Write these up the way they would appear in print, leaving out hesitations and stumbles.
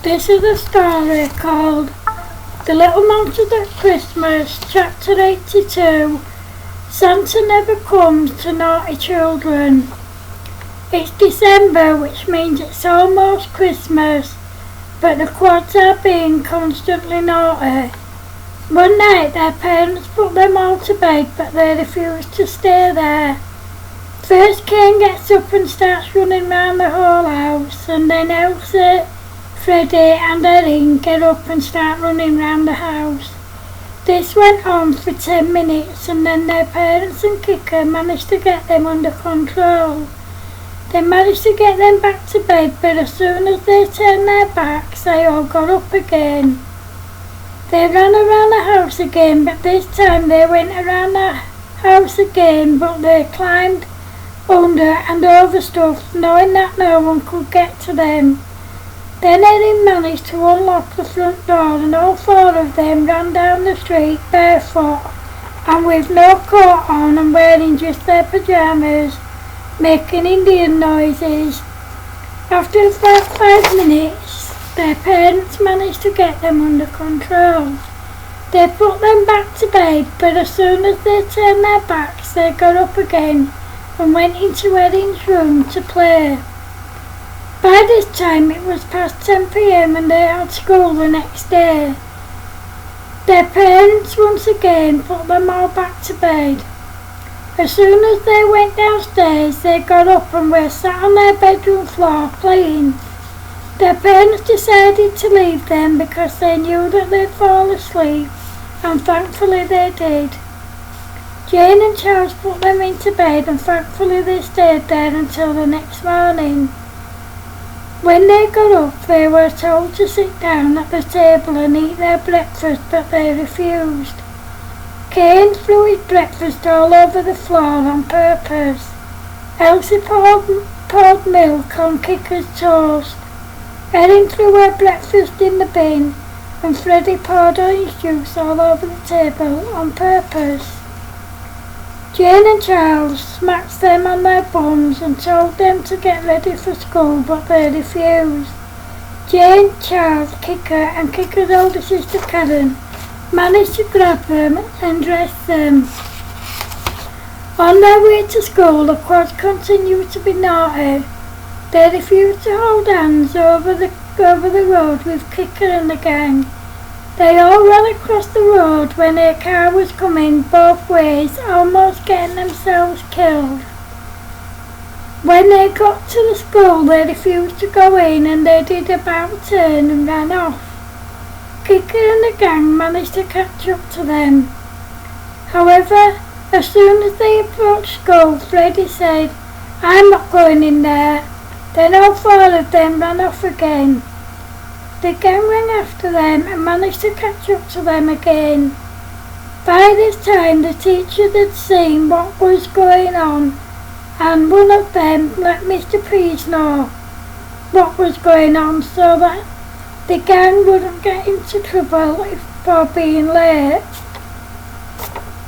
This is a story called The Little Monsters at Christmas, Chapter 82. Santa Never Comes to Naughty Children. It's December, which means it's almost Christmas, but the quads are being constantly naughty. One night their parents put them all to bed, but they refused to stay there. First Cain gets up and starts running round the whole house, and then Elsa, Freddie and Erin get up and start running round the house. This went on for 10 minutes, and then their parents and Kicker managed to get them under control. They managed to get them back to bed, but as soon as they turned their backs, they all got up again. They ran around the house again, but this time they went around the house again, but they climbed under and over stuff, knowing that no one could get to them. Then Erin managed to unlock the front door, and all four of them ran down the street barefoot and with no coat on and wearing just their pyjamas, making Indian noises. After about 5 minutes, their parents managed to get them under control. They put them back to bed, but as soon as they turned their backs, they got up again and went into Erin's room to play. By this time it was past 10 p.m. and they had school the next day. Their parents once again put them all back to bed. As soon as they went downstairs, they got up and were sat on their bedroom floor playing. Their parents decided to leave them because they knew that they'd fall asleep, and thankfully they did. Jane and Charles put them into bed, and thankfully they stayed there until the next morning. When they got up, they were told to sit down at the table and eat their breakfast, but they refused. Cain threw his breakfast all over the floor on purpose. Elsie poured milk on Kicker's toast. Erin threw her breakfast in the bin, and Freddie poured orange juice all over the table on purpose. Jane and Charles smacked them on their bums and told them to get ready for school, but they refused. Jane, Charles, Kicker and Kicker's older sister Karen managed to grab them and dress them. On their way to school, the quads continued to be naughty. They refused to hold hands over the road with Kicker and the gang. They all ran across the road when a car was coming both ways, almost getting themselves killed. When they got to the school, they refused to go in, and they did about turn and ran off. Kicker and the gang managed to catch up to them. However, as soon as they approached school, Freddie said, "I'm not going in there." Then all four of them ran off again. The gang ran after them and managed to catch up to them again. By this time the teachers had seen what was going on, and one of them let Mr. Pease know what was going on so that the gang wouldn't get into trouble for being late.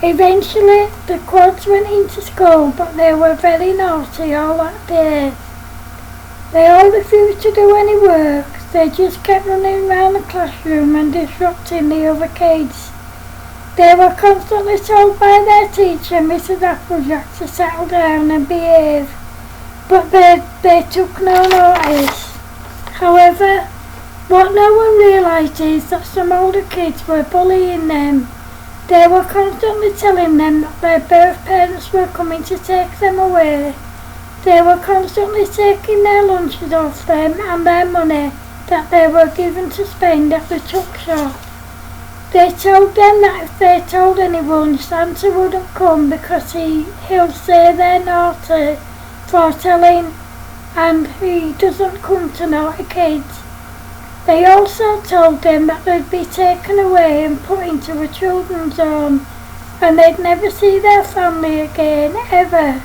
Eventually the quads went into school, but they were very naughty all that day. They all refused to do any work. They just kept running around the classroom and disrupting the other kids. They were constantly told by their teacher, Mrs. Applejack, to settle down and behave, but they took no notice. However, what no one realised is that some older kids were bullying them. They were constantly telling them that their birth parents were coming to take them away. They were constantly taking their lunches off them and their money that they were given to spend at the tuck shop. They told them that if they told anyone, Santa wouldn't come because he'll say they're naughty for telling, and he doesn't come to naughty kids. They also told them that they'd be taken away and put into a children's home, and they'd never see their family again, ever.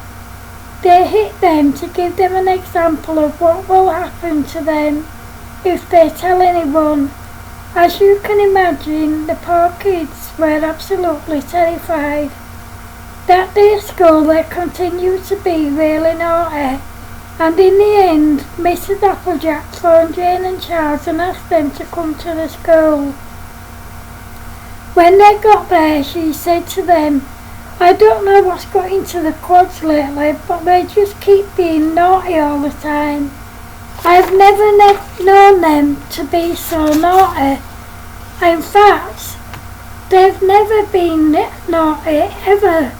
They hit them to give them an example of what will happen to them if they tell anyone. As you can imagine, the poor kids were absolutely terrified. That day at school they continued to be really naughty, And in the end, Mrs. Applejack phoned Jane and Charles and asked them to come to the school. When they got there, she said to them, "I don't know what's got into the quads lately, but they just keep being naughty all the time. I've never known them to be so naughty. In fact, they've never been naughty ever.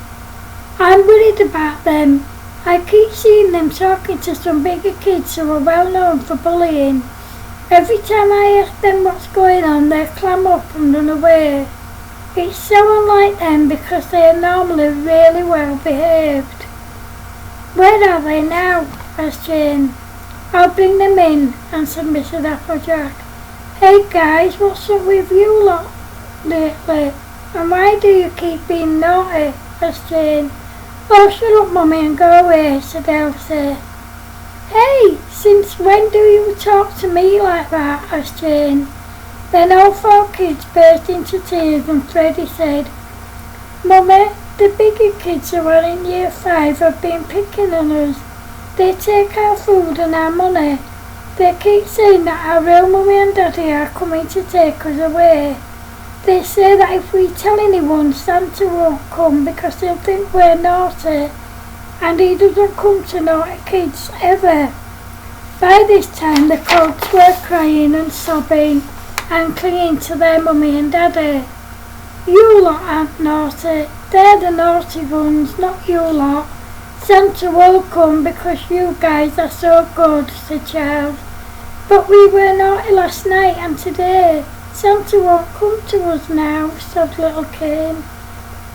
I'm worried about them. I keep seeing them talking to some bigger kids who are well known for bullying. Every time I ask them what's going on, they clam up and run away. It's so unlike them because they are normally really well behaved." "Where are they now?" asked Jane. "I'll bring them in," answered Mrs. Applejack. "Hey guys, what's up with you lot lately? And why do you keep being naughty?" asked Jane. "Oh, shut up, Mummy, and go away," said Elsie. "Hey, since when do you talk to me like that?" asked Jane. Then all four kids burst into tears and Freddie said, "Mummy, the bigger kids who are in year 5 have been picking on us. They take our food and our money. They keep saying that our real Mummy and Daddy are coming to take us away. They say that if we tell anyone, Santa won't come because they'll think we're naughty, and he doesn't come to naughty kids ever." By this time the kids were crying and sobbing and clinging to their Mummy and Daddy. "You lot aren't naughty. They're the naughty ones, not you lot. Santa will come because you guys are so good," said Charles. "But we were naughty last night and today. Santa won't come to us now," sobbed little Kane.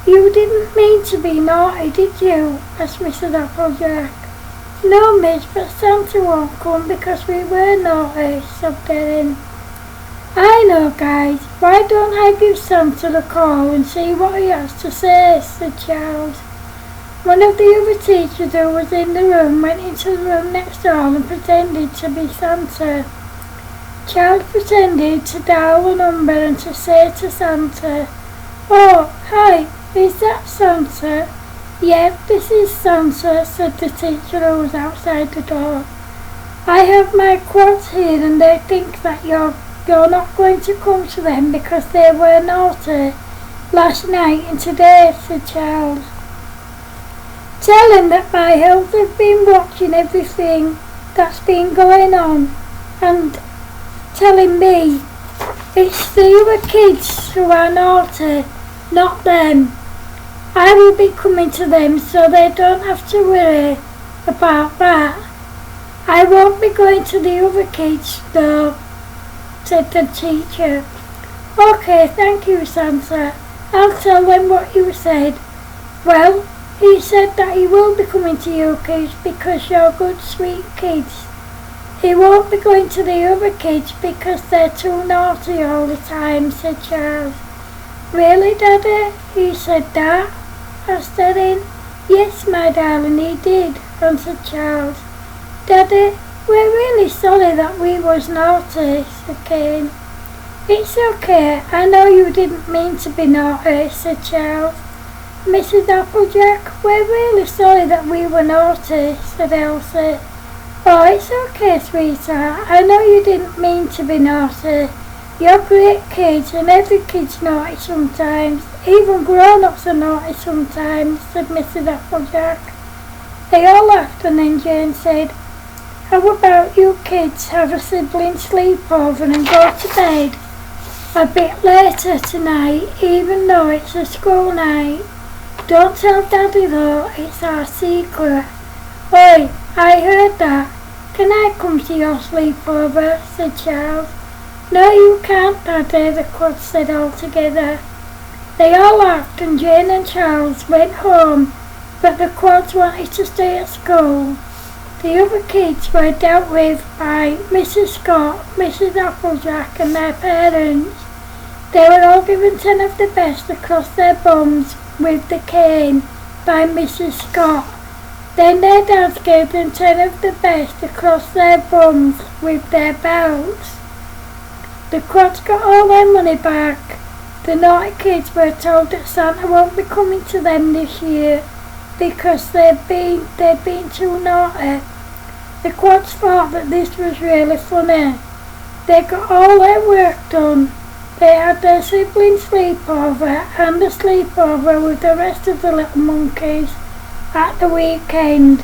"You didn't mean to be naughty, did you?" asked Mrs. Applejack. "No, miss, but Santa won't come because we were naughty," sobbed Erin. "I know, guys. Why don't I give Santa a call and see what he has to say?" said Charles. One of the other teachers who was in the room went into the room next door and pretended to be Santa. Charles pretended to dial a number and to say to Santa, "Oh, hi, is that Santa?" "Yep, this is Santa," said the teacher who was outside the door. "I have my quads here and they think that you're not going to come to them because they were naughty last night and today," said Charles. "Tell them that my help have been watching everything that's been going on and telling me it's the other kids who are naughty, not them. I will be coming to them so they don't have to worry about that. I won't be going to the other kids though," said the teacher. "Okay, thank you, Santa. I'll tell them what you said." "Well, he said that he will be coming to you kids because you're good, sweet kids. He won't be going to the other kids because they're too naughty all the time," said Charles. "Really, Daddy? He said that?" asked Erin. "Yes, my darling, he did," answered Charles. "Daddy, we're really sorry that we was naughty," said Kane. "It's okay, I know you didn't mean to be naughty," said Charles. "Mrs. Applejack, we're really sorry that we were naughty," said Elsie. "Oh, it's okay, sweetheart, I know you didn't mean to be naughty. You're great kids and every kid's naughty sometimes. Even grown-ups are naughty sometimes," said Mrs. Applejack. They all laughed and then Jane said, "How about you kids have a sibling sleepover and go to bed a bit later tonight, even though it's a school night? Don't tell Daddy though, it's our secret." "Oi, I heard that. Can I come to your sleepover?" said Charles. "No, you can't, Daddy," the quads said all together. They all laughed and Jane and Charles went home, but the quads wanted to stay at school. The other kids were dealt with by Mrs. Scott, Mrs. Applejack and their parents. They were all given 10 of the best across their bums with the cane by Mrs. Scott. Then their dads gave them 10 of the best across their bums with their belts. The quads got all their money back. The naughty kids were told that Santa won't be coming to them this year because they'd been too naughty. The quads thought that this was really funny. They got all their work done. They had their sibling sleepover and a sleepover with the rest of the little monkeys at the weekend.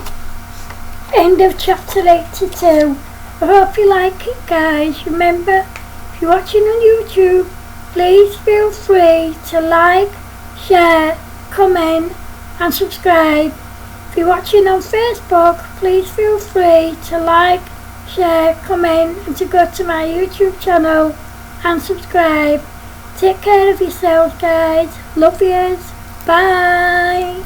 End of chapter 82. I hope you like it, guys. Remember, if you're watching on YouTube, please feel free to like, share, comment and subscribe. If you're watching on Facebook, please feel free to like, share, comment and to go to my YouTube channel and subscribe. Take care of yourselves, guys. Love yous. Bye.